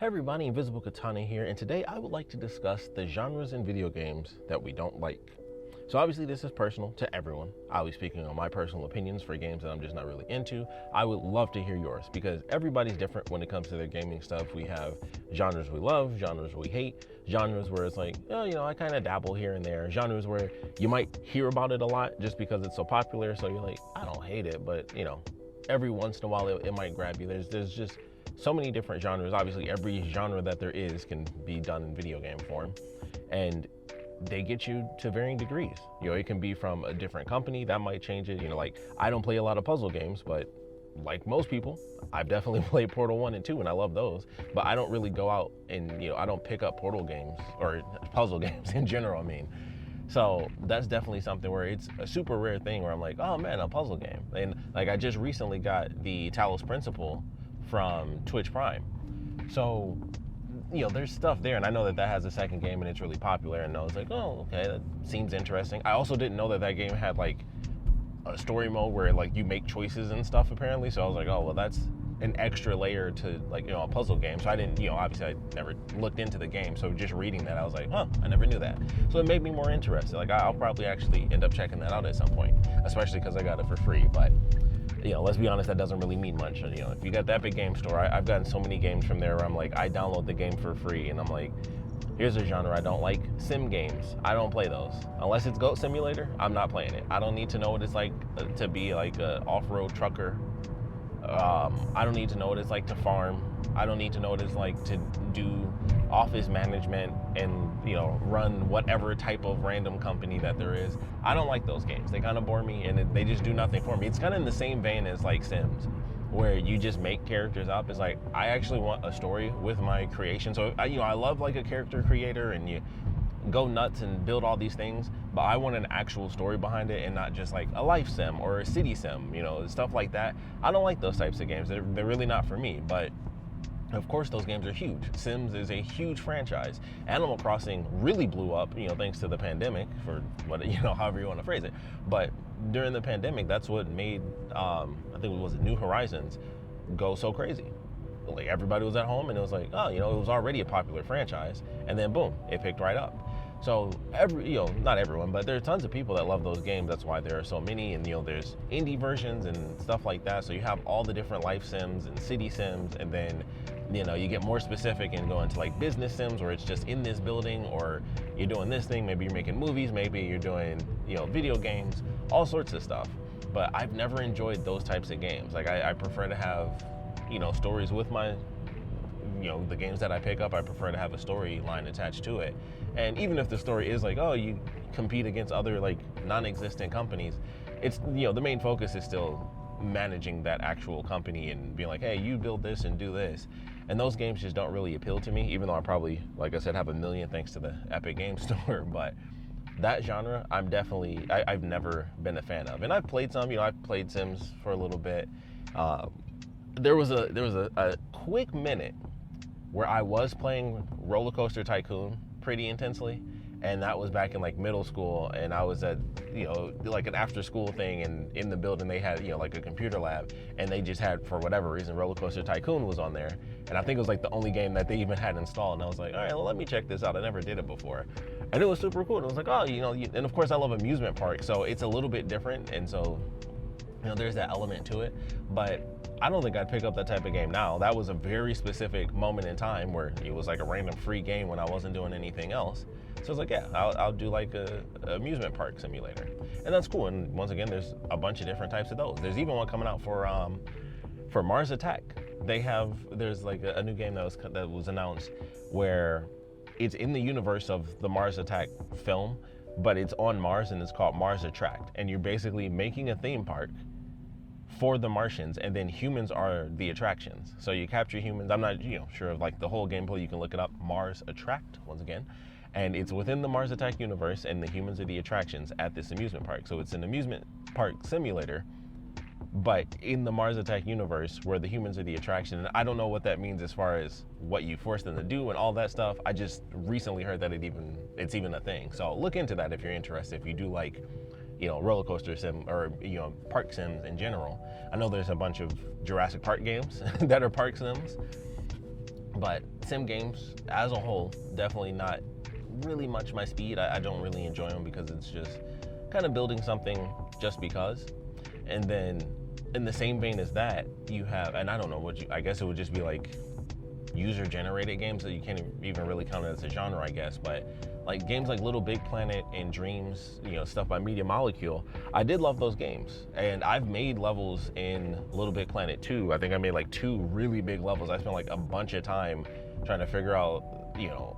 Hey everybody, Invisiblekatana here, and today I would like to discuss the genres in video games that we don't like. So obviously this is personal to everyone. I'll be speaking on my personal opinions for games that I'm just not really into. I would love to hear yours because everybody's different when it comes to their gaming stuff. We have genres we love, genres we hate, genres where it's like, oh, I kind of dabble here and there, genres where you might hear about it a lot just because it's so popular. So you're like, I don't hate it, but every once in a while it might grab you. There's just so many different genres. Obviously, every genre that there is can be done in video game form, and they get you to varying degrees. It can be from a different company that might change it. Like I don't play a lot of puzzle games, but like most people, I've definitely played Portal 1 and 2, and I love those. But I don't really go out and I don't pick up Portal games or puzzle games in general. So that's definitely something where it's a super rare thing where I'm like, oh man, a puzzle game. And like I just recently got the Talos Principle from Twitch Prime. So, there's stuff there, and I know that has a second game and it's really popular, and I was like, oh, okay, that seems interesting. I also didn't know that game had like a story mode where like you make choices and stuff apparently, so I was like, oh, well, that's an extra layer to like, a puzzle game. So I didn't, obviously I never looked into the game, so just reading that, I was like, huh, I never knew that. So it made me more interested. Like I'll probably actually end up checking that out at some point, especially because I got it for free, but let's be honest, that doesn't really mean much. If you got that big game store, I've gotten so many games from there where I'm like, I download the game for free, and I'm like, here's a genre I don't like, sim games. I don't play those. Unless it's Goat Simulator, I'm not playing it. I don't need to know what it's like to be like an off-road trucker. I don't need to know what it's like to farm. I don't need to know what it's like to do office management and run whatever type of random company that there is. I don't like those games. They kind of bore me, and they just do nothing for me. It's kind of in the same vein as like Sims, where you just make characters up. It's like I actually want a story with my creation. So I love like a character creator, and you go nuts and build all these things, but I want an actual story behind it and not just like a life sim or a city sim, stuff like that. I don't like those types of games. They're really not for me, but of course those games are huge. Sims is a huge franchise. Animal Crossing really blew up, thanks to the pandemic, for what, however you want to phrase it. But during the pandemic, that's what made, I think it was New Horizons go so crazy. Like everybody was at home and it was like, oh, it was already a popular franchise, and then boom, it picked right up. So not everyone, but there are tons of people that love those games. That's why there are so many, and there's indie versions and stuff like that. So you have all the different life sims and city sims, and then you get more specific and go into like business sims where it's just in this building, or you're doing this thing. Maybe you're making movies, maybe you're doing video games, all sorts of stuff. But I've never enjoyed those types of games. Like I prefer to have stories with my the games that I pick up. I prefer to have a storyline attached to it. And even if the story is like, oh, you compete against other like non-existent companies, it's the main focus is still managing that actual company and being like, hey, you build this and do this. And those games just don't really appeal to me, even though I probably, like I said, have a million thanks to the Epic Game Store. But that genre, I've never been a fan of. And I've played some, I've played Sims for a little bit. There was a quick minute where I was playing Roller Coaster Tycoon pretty intensely, and that was back in like middle school, and I was at like an after school thing, and in the building they had like a computer lab, and they just had, for whatever reason, Roller Coaster Tycoon was on there, and I think it was like the only game that they even had installed, and I was like, all right, well, let me check this out. I never did it before, and it was super cool. And I was like, oh, and of course I love amusement parks, so it's a little bit different, and so there's that element to it. But I don't think I'd pick up that type of game now. That was a very specific moment in time where it was like a random free game when I wasn't doing anything else. So I was like, yeah, I'll do like a amusement park simulator, and that's cool. And once again, there's a bunch of different types of those. There's even one coming out for Mars Attack. There's like a new game that was announced where it's in the universe of the Mars Attack film, but it's on Mars, and it's called Mars Attract, and you're basically making a theme park for the Martians, and then humans are the attractions. So you capture humans. I'm not sure of like the whole gameplay. You can look it up, Mars Attract, once again, and it's within the Mars Attack universe, and the humans are the attractions at this amusement park. So it's an amusement park simulator, but in the Mars Attack universe where the humans are the attraction. And I don't know what that means as far as what you force them to do and all that stuff. I just recently heard that it's even a thing. So look into that if you're interested, if you do like roller coaster sim, or park sims in general. I know there's a bunch of Jurassic Park games that are park sims, but sim games as a whole, definitely not really much my speed. I don't really enjoy them because it's just kind of building something just because. And then in the same vein as that, you have, and I don't know what I guess it would just be like user generated games that you can't even really count it as a genre, I guess, but like games like Little Big Planet and Dreams, stuff by Media Molecule, I did love those games. And I've made levels in Little Big Planet 2. I think I made like 2 really big levels. I spent like a bunch of time trying to figure out,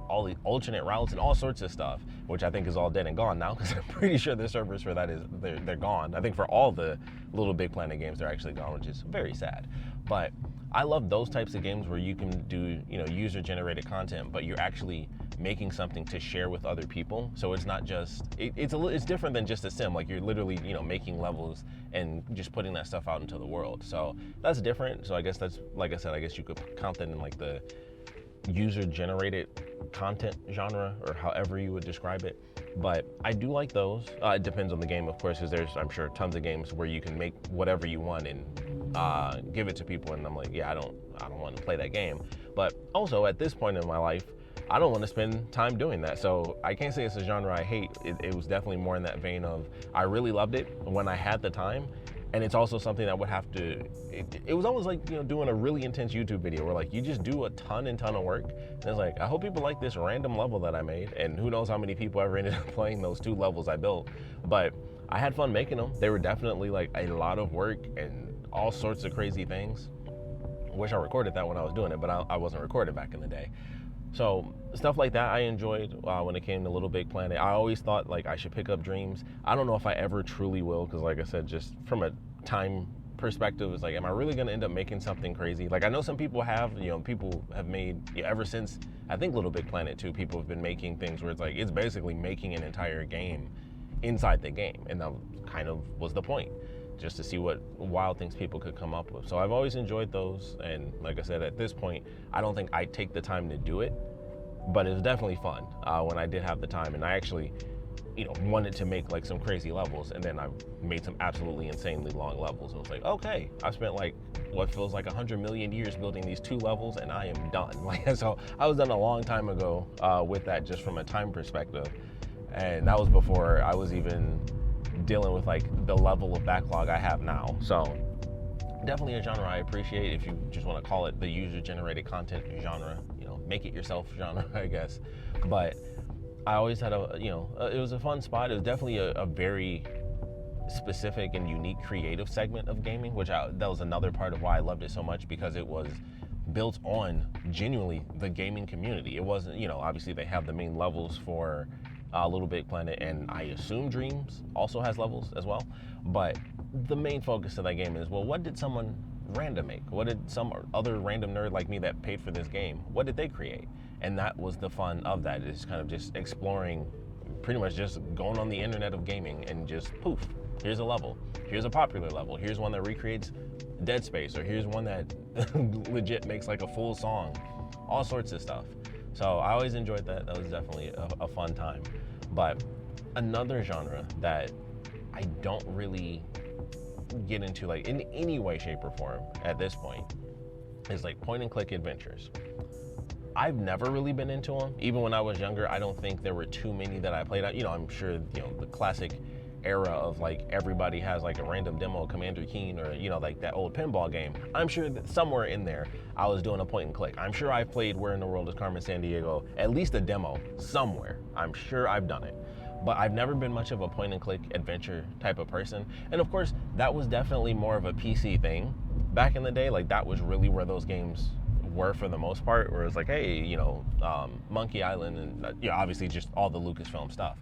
all the alternate routes and all sorts of stuff, which I think is all dead and gone now because I'm pretty sure the servers for that they're gone. I think for all the Little Big Planet games, they're actually gone, which is very sad. But I love those types of games where you can do, user generated content, but you're actually making something to share with other people. So it's not just, it's different than just a sim. Like you're literally, making levels and just putting that stuff out into the world. So that's different. So I guess that's, like I said, I guess you could count that in like the user generated content genre or however you would describe it. But I do like those. It depends on the game, of course, because there's, I'm sure, tons of games where you can make whatever you want and give it to people, and I'm like, yeah, I don't want to play that game. But also at this point in my life, I don't want to spend time doing that. So I can't say it's a genre I hate. It was definitely more in that vein of I really loved it when I had the time. And it's also something that would have to, it was almost like, doing a really intense YouTube video where like you just do a ton of work. And it's like, I hope people like this random level that I made. And who knows how many people ever ended up playing those 2 levels I built. But I had fun making them. They were definitely like a lot of work and all sorts of crazy things. Wish I recorded that when I was doing it, but I wasn't recording back in the day. So stuff like that I enjoyed when it came to Little Big Planet. I always thought like I should pick up Dreams. I don't know if I ever truly will, because like I said, just from a time perspective, it's like, am I really gonna end up making something crazy? Like I know some people have, people have made, ever since I think Little Big Planet 2, people have been making things where it's like, it's basically making an entire game inside the game. And that kind of was the point, just to see what wild things people could come up with. So I've always enjoyed those. And like I said, at this point, I don't think I take the time to do it, but it was definitely fun when I did have the time. And I actually, wanted to make like some crazy levels, and then I made some absolutely insanely long levels. It was like, okay, I spent like what feels like 100 million years building these 2 levels, and I am done. Like, so I was done a long time ago with that, just from a time perspective. And that was before I was even dealing with like the level of backlog I have now. So definitely a genre I appreciate, if you just want to call it the user generated content genre, make it yourself genre, I guess. But I always had it was a fun spot. It was definitely a very specific and unique creative segment of gaming, that was another part of why I loved it so much, because it was built on genuinely the gaming community. It wasn't, obviously they have the main levels for Little Big Planet, and I assume Dreams also has levels as well. But the main focus of that game is, well, what did someone random make? What did some other random nerd like me that paid for this game, what did they create? And that was the fun of that, is kind of just exploring, pretty much just going on the internet of gaming and just poof, here's a level, here's a popular level, here's one that recreates Dead Space, or here's one that legit makes like a full song, all sorts of stuff. So I always enjoyed that. That was definitely a fun time. But another genre that I don't really get into like in any way, shape, or form at this point is like point and click adventures. I've never really been into them. Even when I was younger, I don't think there were too many that I played. I'm sure, the classic era of like everybody has like a random demo of Commander Keen, or, like that old pinball game. I'm sure that somewhere in there I was doing a point and click. I'm sure I've played Where in the World is Carmen Sandiego, at least a demo somewhere. I'm sure I've done it. But I've never been much of a point and click adventure type of person. And of course, that was definitely more of a PC thing back in the day. Like that was really where those games were for the most part, where it's like, hey, Monkey Island, and obviously just all the Lucasfilm stuff.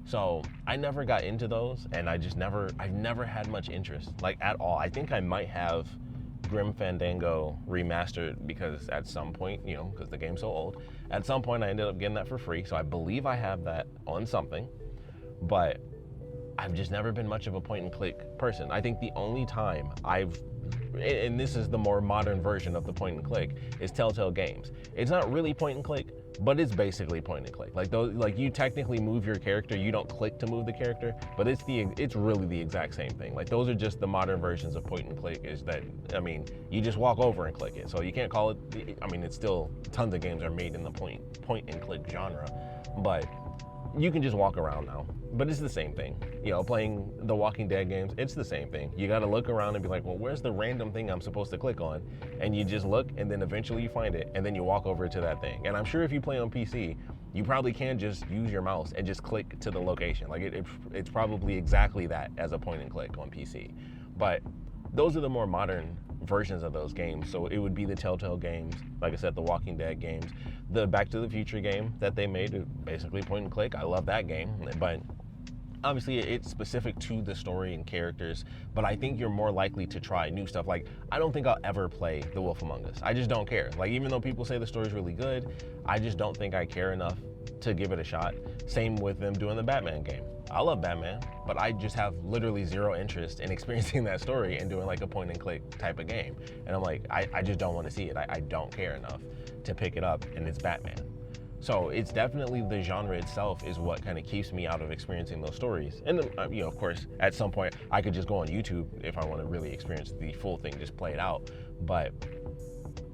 So I never got into those, and I've never had much interest, like at all. I think I might have Grim Fandango remastered, because at some point, because the game's so old, at some point I ended up getting that for free. So I believe I have that on something, but I've just never been much of a point and click person. I think the only time and this is the more modern version of the point and click, is Telltale Games. It's not really point and click, but it's basically point and click. Like those, like you technically move your character, you don't click to move the character, but it's really the exact same thing. Like those are just the modern versions of point and click. Is that, I mean, you just walk over and click it. So you can't call it, I mean, it's still, tons of games are made in the point and click genre, but you can just walk around now. But it's the same thing. You know, playing the Walking Dead games, it's the same thing. You gotta look around and be like, well, where's the random thing I'm supposed to click on? And you just look, and then eventually you find it, and then you walk over to that thing. And I'm sure if you play on PC, you probably can just use your mouse and just click to the location. Like it's probably exactly that as a point and click on PC. But those are the more modern versions of those games. So it would be the Telltale games, like I said, the Walking Dead games, the Back to the Future game that they made, basically point and click. I love that game, but obviously it's specific to the story and characters, but I think you're more likely to try new stuff. Like, I don't think I'll ever play The Wolf Among Us. I just don't care. Like, even though people say the story's really good, I just don't think I care enough to give it a shot. Same with them doing the Batman game. I love Batman, but I just have literally zero interest in experiencing that story and doing like a point and click type of game. And I'm like, I just don't want to see it. I don't care enough to pick it up, and it's Batman. So it's definitely the genre itself is what kind of keeps me out of experiencing those stories. And then, you know, of course, at some point I could just go on YouTube if I want to really experience the full thing, just play it out. But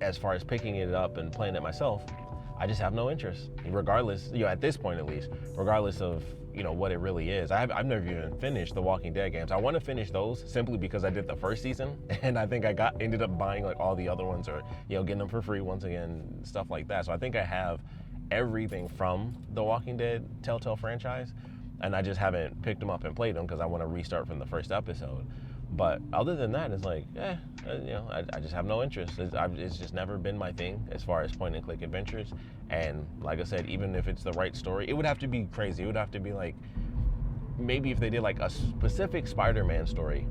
as far as picking it up and playing it myself, I just have no interest, regardless, you know, at this point at least, regardless of, you know, what it really is. I've never even finished the Walking Dead games. I want to finish those simply because I did the first season, and I think I ended up buying like all the other ones, or, you know, getting them for free once again, stuff like that. So I think I have everything from the Walking Dead Telltale franchise, and I just haven't picked them up and played them because I want to restart from the first episode. But other than that, it's like, you know, I just have no interest. It's just never been my thing as far as point and click adventures. And like I said, even if it's the right story, it would have to be crazy. It would have to be like, maybe if they did like a specific Spider-Man story,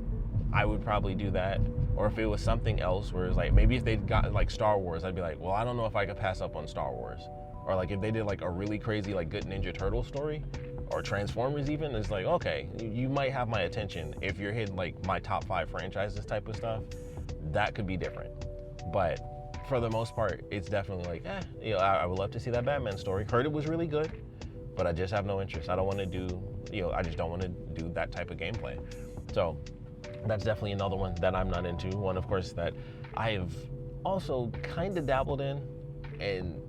I would probably do that. Or if it was something else where it's like, maybe if they got like Star Wars, I'd be like, well, I don't know if I could pass up on Star Wars. Or like if they did like a really crazy like good Ninja Turtle story, or Transformers even, it's like, okay, you might have my attention. If you're hitting like my top 5 franchises type of stuff, that could be different. But for the most part, it's definitely like, you know, I would love to see that Batman story. Heard it was really good, but I just have no interest. I don't want to do, you know, I just don't want to do that type of gameplay. So that's definitely another one that I'm not into. One, of course, that I have also kind of dabbled in, and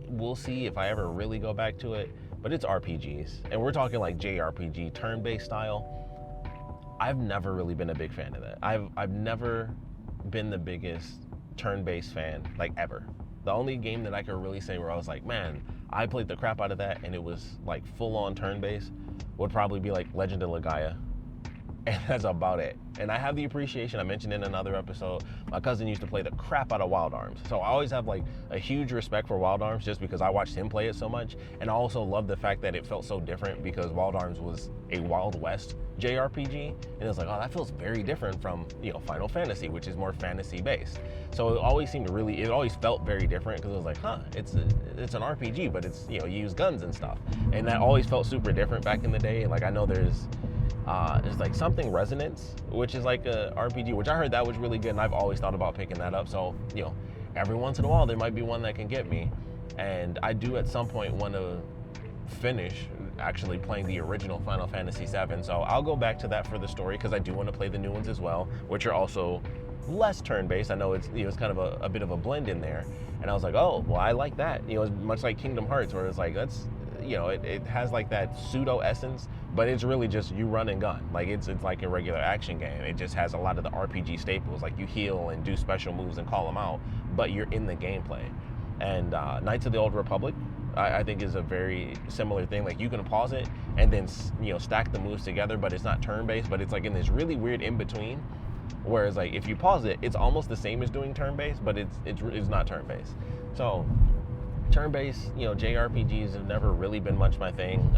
we'll see if I ever really go back to it, but it's RPGs. And we're talking like JRPG, turn-based style. I've never really been a big fan of that. I've never been the biggest turn-based fan, like ever. The only game that I could really say where I was like, man, I played the crap out of that and it was like full-on turn-based would probably be like Legend of Legaia. And that's about it. And I have the appreciation, I mentioned in another episode, my cousin used to play the crap out of Wild Arms. So I always have like a huge respect for Wild Arms just because I watched him play it so much. And I also love the fact that it felt so different because Wild Arms was a Wild West JRPG. And it was like, oh, that feels very different from, you know, Final Fantasy, which is more fantasy based. So it always seemed to really, it always felt very different because it was like, huh, it's an RPG, but it's, you know, you use guns and stuff. And that always felt super different back in the day. Like I know there's like something Resonance, which is like a RPG, which I heard that was really good, and I've always thought about picking that up. So, you know, every once in a while there might be one that can get me, and I do at some point want to finish actually playing the original Final Fantasy VII. So I'll go back to that for the story because I do want to play the new ones as well, which are also less turn-based. I know it's, you know, it's kind of a bit of a blend in there, and I was like, oh, well, I like that. You know, it's much like Kingdom Hearts, where it's like, that's, you know, it has like that pseudo essence, but it's really just you run and gun. Like it's like a regular action game. It just has a lot of the RPG staples, like you heal and do special moves and call them out, but you're in the gameplay. And Knights of the Old Republic, I think is a very similar thing. Like you can pause it and then, you know, stack the moves together, but it's not turn-based, but it's like in this really weird in-between. Whereas like if you pause it, it's almost the same as doing turn-based, but it's not turn-based. So turn-based, you know, JRPGs have never really been much my thing.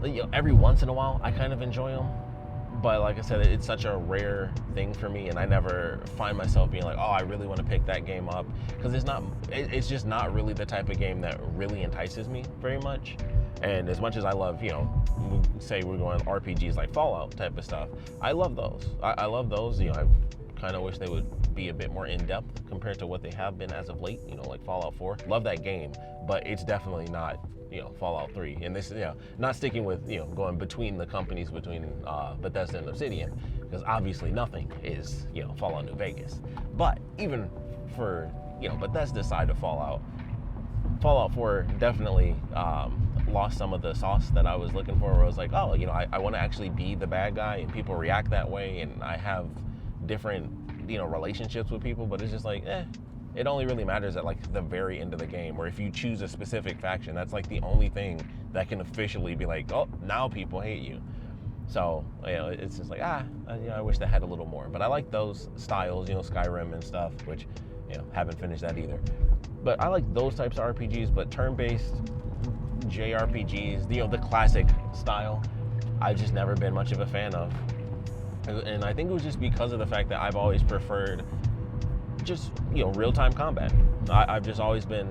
You know, every once in a while I kind of enjoy them, but like I said, it's such a rare thing for me, and I never find myself being like, oh, I really want to pick that game up, because it's just not really the type of game that really entices me very much. And as much as I love, you know, say we're going RPGs like Fallout type of stuff, I love those. I love those. You know, I kind of wish they would be a bit more in-depth compared to what they have been as of late, like Fallout 4. Love that game, but it's definitely not, Fallout 3. And this, not sticking with, going between the companies, between Bethesda and Obsidian, because obviously nothing is, Fallout New Vegas. But even for, Bethesda's side of Fallout 4 definitely lost some of the sauce that I was looking for, where I was like, oh, I want to actually be the bad guy, and people react that way, and I have different, relationships with people, but it's just like, it only really matters at like the very end of the game, or if you choose a specific faction, that's like the only thing that can officially be like, oh, now people hate you. So, it's just like, I wish that had a little more, but I like those styles, Skyrim and stuff, which, haven't finished that either. But I like those types of RPGs, but turn-based JRPGs, the classic style, I've just never been much of a fan of. And I think it was just because of the fact that I've always preferred just, real-time combat. I've just always been,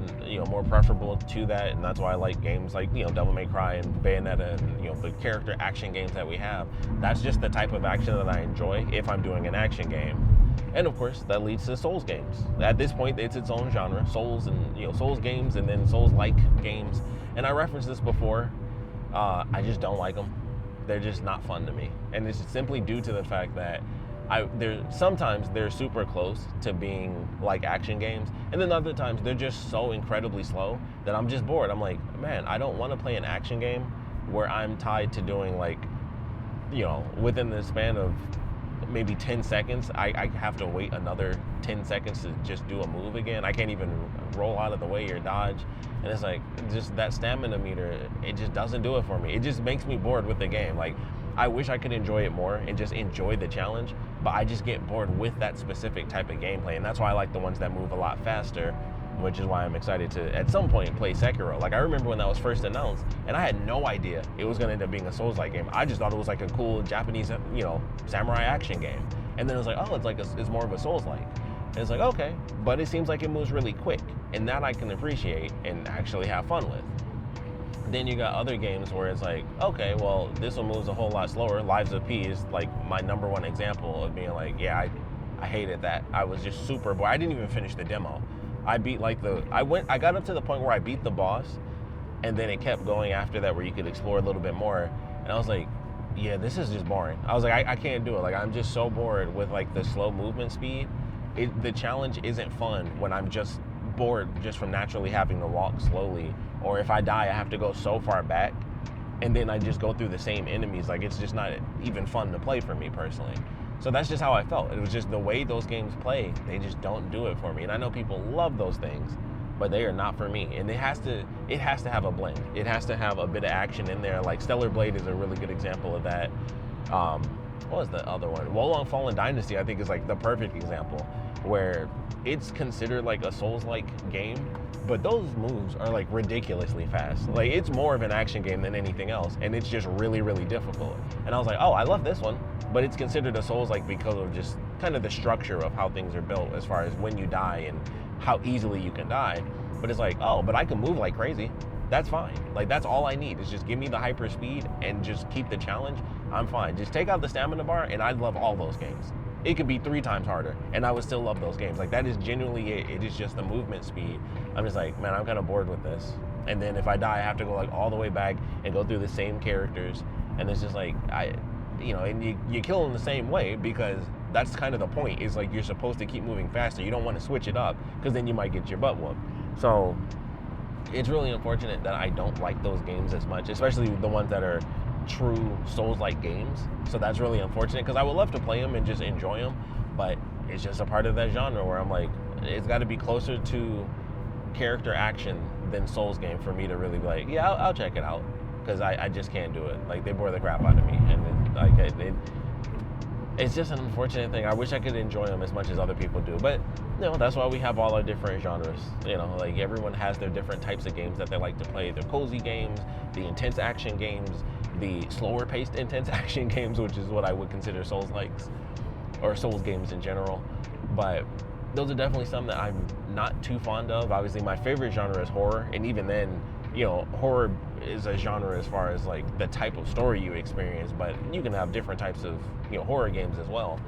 more preferable to that, and that's why I like games like, Devil May Cry and Bayonetta and, the character action games that we have. That's just the type of action that I enjoy if I'm doing an action game. And of course, that leads to Souls games. At this point, it's its own genre, Souls and, Souls games, and then Souls-like games. And I referenced this before, I just don't like them. They're just not fun to me. And it's simply due to the fact that sometimes they're super close to being like action games, and then other times they're just so incredibly slow that I'm just bored. I'm like, man, I don't want to play an action game where I'm tied to doing like, within the span of maybe 10 seconds, I have to wait another 10 seconds to just do a move again. I can't even roll out of the way or dodge. And it's like, just that stamina meter, it just doesn't do it for me. It just makes me bored with the game. Like, I wish I could enjoy it more and just enjoy the challenge, but I just get bored with that specific type of gameplay. And that's why I like the ones that move a lot faster, which is why I'm excited to, at some point, play Sekiro. Like, I remember when that was first announced, and I had no idea it was going to end up being a Souls-like game. I just thought it was like a cool Japanese, samurai action game. And then it was like, oh, it's more of a Souls-like. And it's like, okay, but it seems like it moves really quick, and that I can appreciate and actually have fun with. Then you got other games where it's like, okay, well, this one moves a whole lot slower. Lives of P is like my number one example of being like, yeah, I hated that. I was just super bored. I didn't even finish the demo. I beat I got up to the point where I beat the boss, and then it kept going after that where you could explore a little bit more. And I was like, yeah, this is just boring. I was like, I can't do it. Like, I'm just so bored with like the slow movement speed. The challenge isn't fun when I'm just bored just from naturally having to walk slowly, or if I die, I have to go so far back, and then I just go through the same enemies. Like, it's just not even fun to play for me personally. So that's just how I felt. It was just the way those games play, they just don't do it for me. And I know people love those things, but they are not for me. And it has to have a blend. It has to have a bit of action in there. Like Stellar Blade is a really good example of that. What was the other one? Wolong Fallen Dynasty, I think, is like the perfect example, where it's considered like a Souls-like game, but those moves are like ridiculously fast. Like, it's more of an action game than anything else, and it's just really, really difficult. And I was like, oh, I love this one, but it's considered a Souls-like because of just kind of the structure of how things are built as far as when you die and how easily you can die. But it's like, oh, but I can move like crazy. That's fine. Like, that's all I need is just give me the hyper speed and just keep the challenge. I'm fine. Just take out the stamina bar, and I'd love all those games. It could be 3 times harder, and I would still love those games. Like, that is genuinely it. It is just the movement speed. I'm just like, man, I'm kind of bored with this. And then if I die, I have to go like all the way back and go through the same characters. And it's just like, and you kill them the same way, because that's kind of the point, is like, you're supposed to keep moving faster. You don't want to switch it up, because then you might get your butt whooped. So it's really unfortunate that I don't like those games as much, especially the ones that are true Souls-like games. So that's really unfortunate, because I would love to play them and just enjoy them, but it's just a part of that genre where I'm like, it's got to be closer to character action than Souls game for me to really be like, yeah, I'll check it out, because I just can't do it. Like, they bore the crap out of me, and it's just an unfortunate thing. I wish I could enjoy them as much as other people do, but that's why we have all our different genres. Like, everyone has their different types of games that they like to play. The cozy games, the intense action games, the slower paced intense action games, which is what I would consider Souls likes, or Souls games in general. But those are definitely some that I'm not too fond of. Obviously, my favorite genre is horror, and even then, horror is a genre as far as like the type of story you experience, but you can have different types of horror games as well.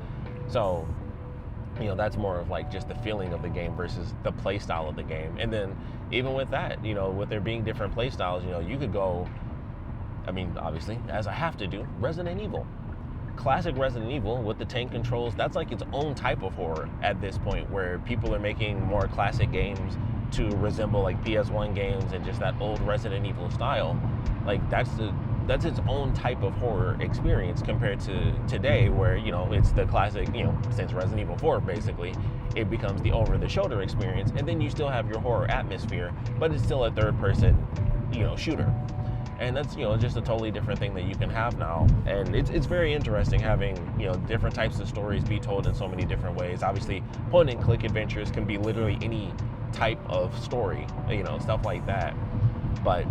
So that's more of like just the feeling of the game versus the play style of the game. And then even with that, with there being different play styles, you could go, I mean, obviously, as I have to do, Resident Evil. Classic Resident Evil with the tank controls, that's like its own type of horror at this point, where people are making more classic games to resemble like PS1 games and just that old Resident Evil style. Like that's its own type of horror experience compared to today, where it's the classic, since Resident Evil 4 basically, it becomes the over-the-shoulder experience, and then you still have your horror atmosphere, but it's still a third-person, shooter. And that's just a totally different thing that you can have now, and it's very interesting having different types of stories be told in so many different ways. Obviously, point-and-click adventures can be literally any type of story, stuff like that. But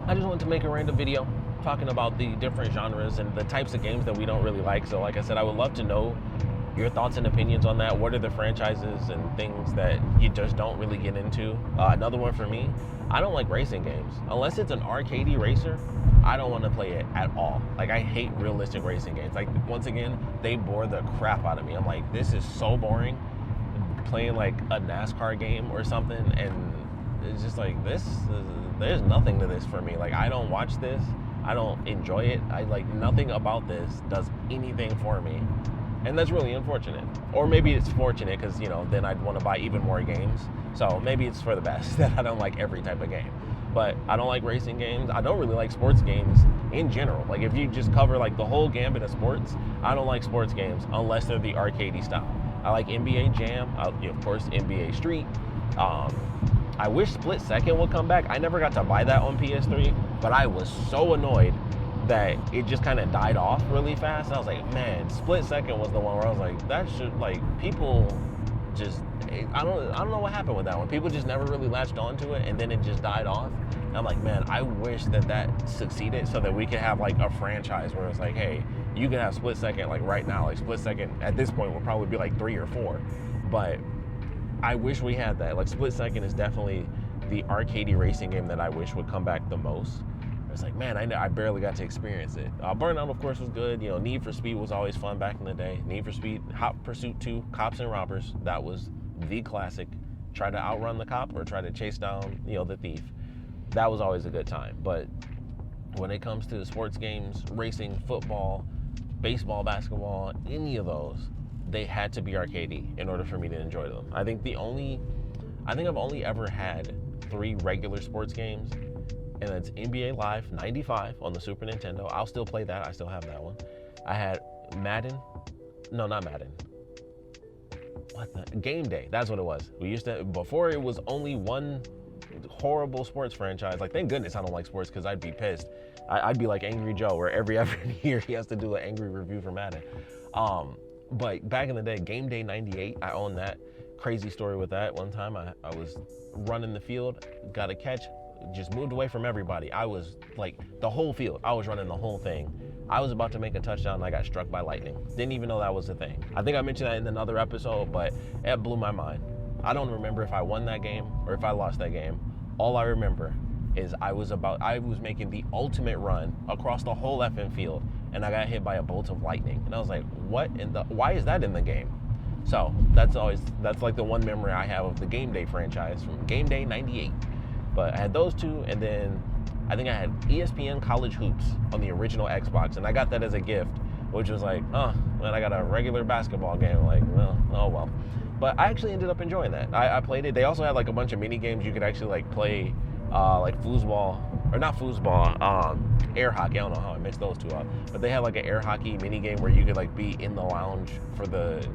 I just wanted to make a random video talking about the different genres and the types of games that we don't really like. So like I said, I would love to know your thoughts and opinions on that. What are the franchises and things that you just don't really get into? Another one for me, I don't like racing games. Unless it's an arcadey racer, I don't want to play it at all. Like, I hate realistic racing games. Like, once again, they bore the crap out of me. I'm like, this is so boring. Playing like a NASCAR game or something, and it's just like, there's nothing to this for me. Like, I don't watch this. I don't enjoy it. I like, nothing about this does anything for me. And that's really unfortunate. Or maybe it's fortunate because, then I'd want to buy even more games. So maybe it's for the best that I don't like every type of game. But I don't like racing games. I don't really like sports games in general. Like, if you just cover like the whole gambit of sports, I don't like sports games unless they're the arcadey style. I like NBA Jam, of course, NBA Street. I wish Split Second would come back. I never got to buy that on PS3, but I was so annoyed that it just kind of died off really fast. I was like, man, Split Second was the one where I was like, that should, like, people just, I don't know what happened with that one. People just never really latched onto it, and then it just died off. And I'm like, man, I wish that succeeded so that we could have like a franchise where it's like, hey, you can have Split Second like right now. Like, Split Second at this point will probably be like 3 or 4, but I wish we had that. Like, Split Second is definitely the arcadey racing game that I wish would come back the most. It's like, man, I barely got to experience it. Burnout, of course, was good. Need for Speed was always fun back in the day. Need for Speed, Hot Pursuit 2, Cops and Robbers, that was the classic. Try to outrun the cop or try to chase down, the thief. That was always a good time. But when it comes to sports games, racing, football, baseball, basketball, any of those, they had to be arcadey in order for me to enjoy them. I think I've only ever had 3 regular sports games, and it's NBA Live 95 on the Super Nintendo. I'll still play that. I still have that one. I had Madden. No, not Madden. Game Day. That's what it was. We used to, before it was only one horrible sports franchise. Like, thank goodness I don't like sports, because I'd be pissed. I'd be like Angry Joe, where every year he has to do an angry review for Madden. But back in the day, Game Day 98, I owned that. Crazy story with that. One time I was running the field, got a catch, just moved away from everybody. I was like, the whole field, I was running the whole thing. I was about to make a touchdown and I got struck by lightning. Didn't even know that was a thing. I think I mentioned that in another episode, but it blew my mind. I don't remember if I won that game or if I lost that game. All I remember is I was making the ultimate run across the whole effing field, and I got hit by a bolt of lightning. And I was like, why is that in the game? So that's like the one memory I have of the Game Day franchise from Game Day 98. But I had those 2, and then I think I had ESPN College Hoops on the original Xbox, and I got that as a gift, which was like, man, I got a regular basketball game. Like, well, oh well. But I actually ended up enjoying that. I played it. They also had like a bunch of mini games you could actually like play, like foosball, or not foosball, air hockey. I don't know how I mixed those two up, but they had like an air hockey mini game where you could like be in the lounge for the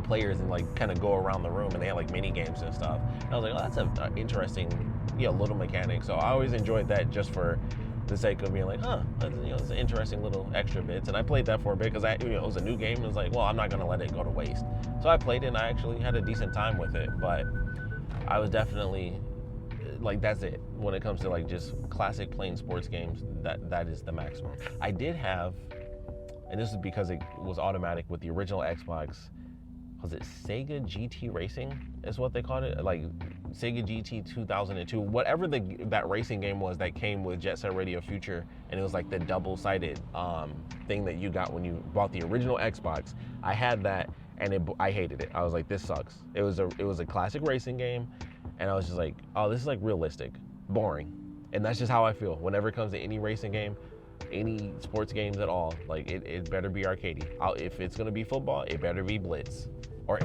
players and like kind of go around the room, and they had like mini games and stuff. And I was like, oh, that's an interesting, little mechanic. So I always enjoyed that just for the sake of being like, it's an interesting little extra bits. And I played that for a bit because it was a new game. And it was like, well, I'm not gonna let it go to waste. So I played it, and I actually had a decent time with it. But I was definitely like, that's it when it comes to like just classic plain sports games. That is the maximum. I did have, and this is because it was automatic with the original Xbox. Was it Sega GT Racing is what they called it? Like Sega GT 2002, whatever that racing game was that came with Jet Set Radio Future, and it was like the double-sided thing that you got when you bought the original Xbox. I had that, and I hated it. I was like, this sucks. It was a classic racing game, and I was just like, oh, this is like realistic, boring. And that's just how I feel whenever it comes to any racing game, any sports games at all. Like it better be arcadey. If it's gonna be football, it better be Blitz, or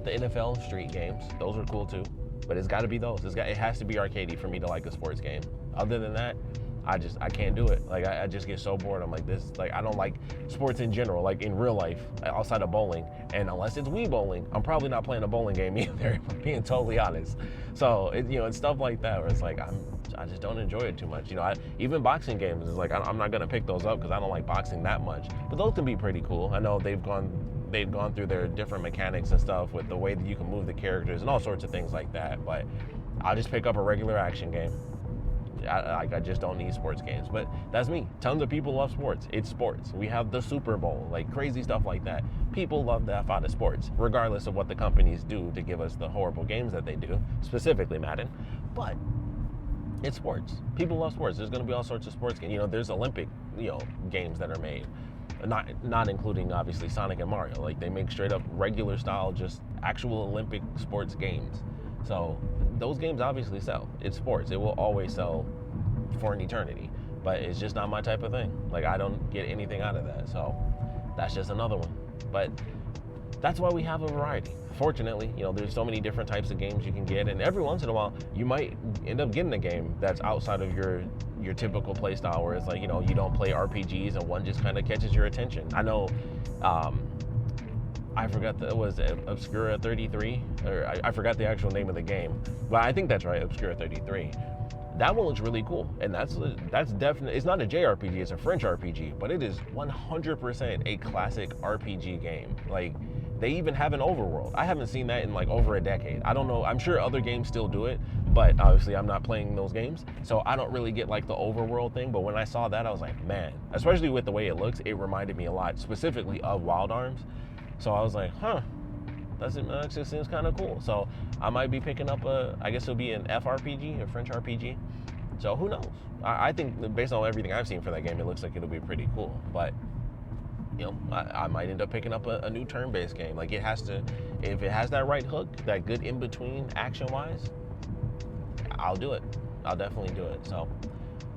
the NFL Street games. Those are cool too, but it's got to be those. It has to be arcadey for me to like a sports game. Other than that, I can't do it. Like I just get so bored. I'm like this. Like I don't like sports in general. Like in real life, outside of bowling, and unless it's Wii bowling, I'm probably not playing a bowling game either. If I'm being totally honest. So it's stuff like that where it's like I just don't enjoy it too much. Even boxing games is like I'm not gonna pick those up because I don't like boxing that much. But those can be pretty cool. I know they've gone through their different mechanics and stuff with the way that you can move the characters and all sorts of things like that. But I'll just pick up a regular action game. I just don't need sports games. But that's me. Tons of people love sports. It's sports. We have the Super Bowl, like crazy stuff like that. People love the F out of sports, regardless of what the companies do to give us the horrible games that they do, specifically Madden. But it's sports. People love sports. There's going to be all sorts of sports games. There's Olympic, games that are made. Not including obviously Sonic and Mario. Like they make straight up regular style, just actual Olympic sports games. So those games obviously sell. It's sports. It will always sell for an eternity. But it's just not my type of thing. Like I don't get anything out of that. So that's just another one. But that's why we have a variety. Fortunately, there's so many different types of games you can get, and every once in a while you might end up getting a game that's outside of your typical play style, where it's like, you don't play RPGs and one just kind of catches your attention. I know, I forgot it was Obscura 33, or I forgot the actual name of the game, but I think that's right, Obscura 33. That one looks really cool, and that's definitely, it's not a JRPG, it's a French RPG, but it is 100% a classic RPG game. Like, they even have an overworld. I haven't seen that in like over a decade. I don't know, I'm sure other games still do it, but obviously I'm not playing those games, so I don't really get like the overworld thing. But when I saw that, I was like, man, especially with the way it looks, it reminded me a lot, specifically of Wild Arms. So I was like, that actually seems kind of cool. So I might be picking up I guess it'll be an FRPG, a French RPG. So who knows? I think based on everything I've seen for that game, it looks like it'll be pretty cool. But I might end up picking up a new turn-based game. Like it has to, if it has that right hook, that good in-between action-wise, I'll do it. I'll definitely do it. So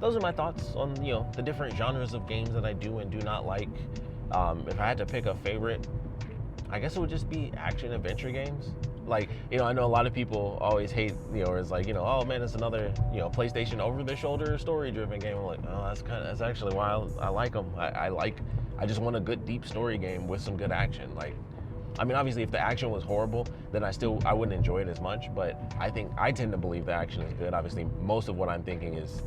those are my thoughts on, the different genres of games that I do and do not like. If I had to pick a favorite, I guess it would just be action adventure games. Like, I know a lot of people always hate, it's like, oh man, it's another, PlayStation over-the-shoulder story-driven game. I'm like, oh, that's actually why I like them. I just want a good deep story game with some good action. Like, I mean, obviously if the action was horrible, then I wouldn't enjoy it as much, but I tend to believe the action is good. Obviously, most of what I'm thinking is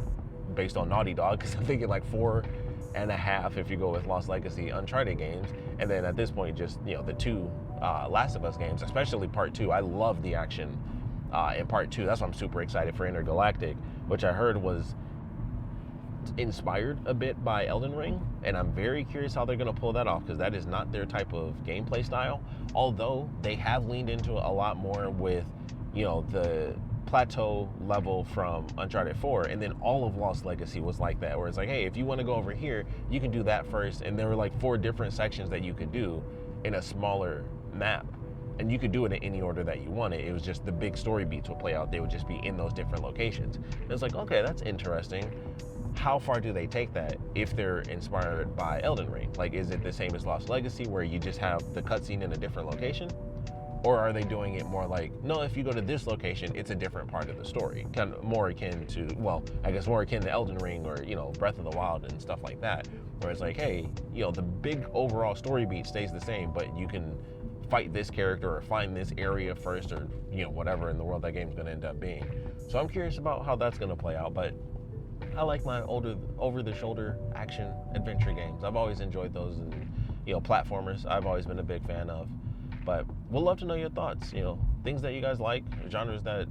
based on Naughty Dog, because I'm thinking like 4.5 if you go with Lost Legacy, Uncharted games, and then at this point, just, the two Last of Us games, especially Part 2. I love the action in Part 2. That's why I'm super excited for Intergalactic, which I heard was inspired a bit by Elden Ring, and I'm very curious how they're going to pull that off, because that is not their type of gameplay style, although they have leaned into it a lot more with the plateau level from Uncharted 4, and then all of Lost Legacy was like that, where it's like, hey, if you want to go over here, you can do that first, and there were like 4 different sections that you could do in a smaller map, and you could do it in any order that you wanted. It was just the big story beats would play out, they would just be in those different locations. And it's like, okay, that's interesting. How far do they take that if they're inspired by Elden Ring? Like, is it the same as Lost Legacy where you just have the cutscene in a different location? Or are they doing it more like, no, if you go to this location, it's a different part of the story? Kind of more akin to, well, I guess more akin to Elden Ring or, Breath of the Wild and stuff like that, where it's like, hey, the big overall story beat stays the same, but you can fight this character or find this area first, or, whatever in the world that game's going to end up being. So I'm curious about how that's going to play out, but I like my over-the-shoulder action adventure games. I've always enjoyed those, and platformers I've always been a big fan of. But we'd love to know your thoughts, things that you guys like, genres that,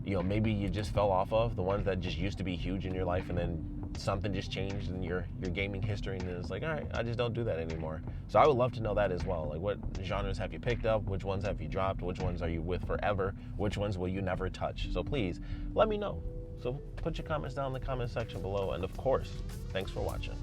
maybe you just fell off of, the ones that just used to be huge in your life, and then something just changed in your gaming history, and it's like, all right, I just don't do that anymore. So I would love to know that as well. Like, what genres have you picked up? Which ones have you dropped? Which ones are you with forever? Which ones will you never touch? So please, let me know. So put your comments down in the comment section below, and of course, thanks for watching.